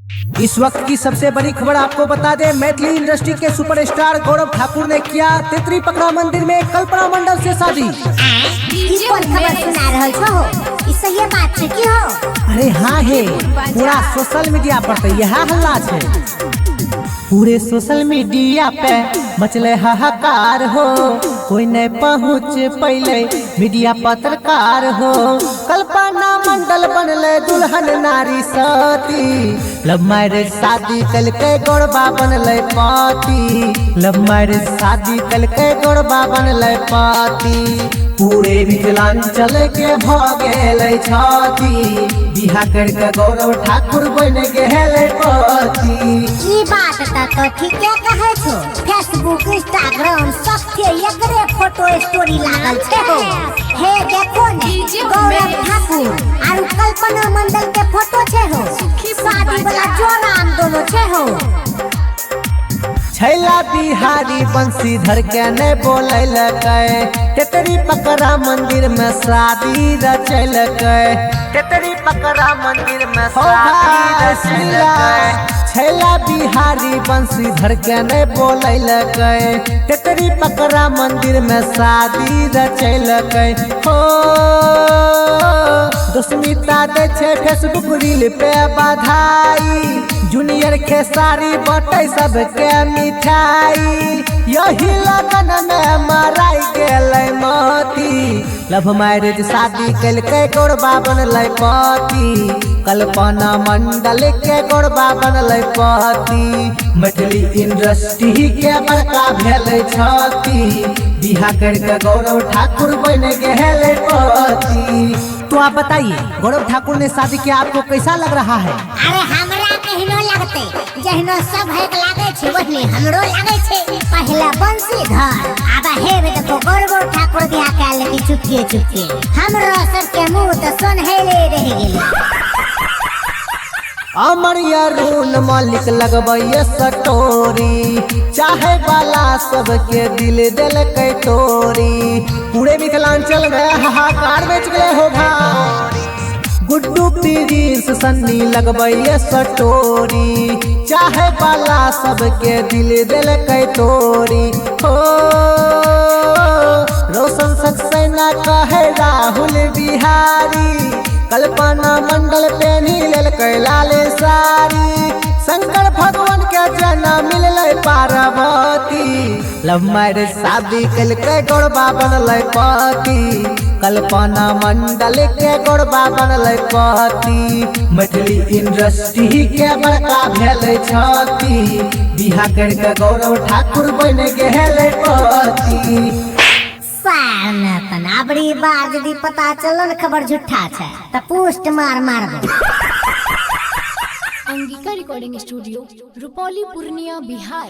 इस वक्त की सबसे बड़ी खबर आपको बता दें, मैथिली इंडस्ट्री के सुपरस्टार गौरव ठाकुर ने किया तेतरी पकड़ा मंदिर में कल्पना मंडल से शादी। सही बात है की हो? अरे हाँ है, पूरा सोशल मीडिया पर तो यह हल्ला है। पूरे सोशल मीडिया पे मचले हाहाकार हो, कोई नहीं पहुँच पहले मीडिया पत्रकार हो। कल्पना मंडल बनले दुल्हन नारी सती, लव मैरिज शादी कल के गौरबा बनले पति। लव मैरिज शादी कल के गौरबा बनले पति। पूरे मिथिलांचल के भगेले छाती, बिहार करके गौरव ठाकुर बन गेले पति। ई बात तो ठीके कहै छो, फेसबुक इंस्टाग्राम सब के एकरे फोटो स्टोरी लागल छे हो। हे देखो ने गौरव ठाकुर और कल्पना मंडल के फोटो छे हो, शादी वाला जोराम दोनों छे हो। छैला बिहारी बंशीधर के ने बोलैलकै, तेतरी पकड़ा मंदिर में शादी रचैलकै। तेतरी पकड़ा मंदिर में शादी रचैलकै। छैला बिहारी बंशीधर के ने बोलैलकै, तेतरी पकड़ा मंदिर में शादी रचैलकै। हो दुस्मिता दे छे फेसबुक रील पे बधाई, जूनियर खेसारी बटे सबके मिठाई। यही लगन में मराई गेलै मोती, लव मैरिज शादी कलकै गौरबा बनलै पति। कल्पना मंडल के गौरबा बनलै पति। मैथिली इंडस्ट्री के बड़का भेलै छती, बिहार करके गौरव ठाकुर बन गेलै पति। तो आप बताइए, गौरव ठाकुर ने शादी किया, आपको कैसा लग रहा है? अरे हमरा केहनो लगते, जहनो सब है लागे छे वही हमरो लागे छे। पहला बंशीधर, अब हे देखो गौरव ठाकुर बियाह काल के चुपके चुपके, हमरो सब के मुंह तो सोनहेले रह गेल। अमर अरुण मलिक लगबै सटोरी, चाहे वाला सबके दिल दिलकै तोरी। पूरे मिथिलांचल में हाहाकार मच गए हो भाई। गुड्डू प्रिंस सन्नी लगबै सटोरी, चाहे वाला सबके दिल दिलकै तोरी। हो रोशन सक्सेना कहे राहुल बिहारी, कल्पना मंडल पेनी लेलकै लाल साड़ी। शंकर भगवान के जन्म मिललै पार्वती, लव मैरिज शादी कलकै गौरबा बनलै पति। कल्पना मंडल के गौरबा बनलै पति। मैथिली इंडस्ट्री के बड़का भेलै छती, बिहार करके गौरव ठाकुर बन गेलै पति। अबरी बार यदि पता चलन खबर झूठा छे तो पोस्ट मार दे। Angika recording studio, Rupauli, Purnia, Bihar.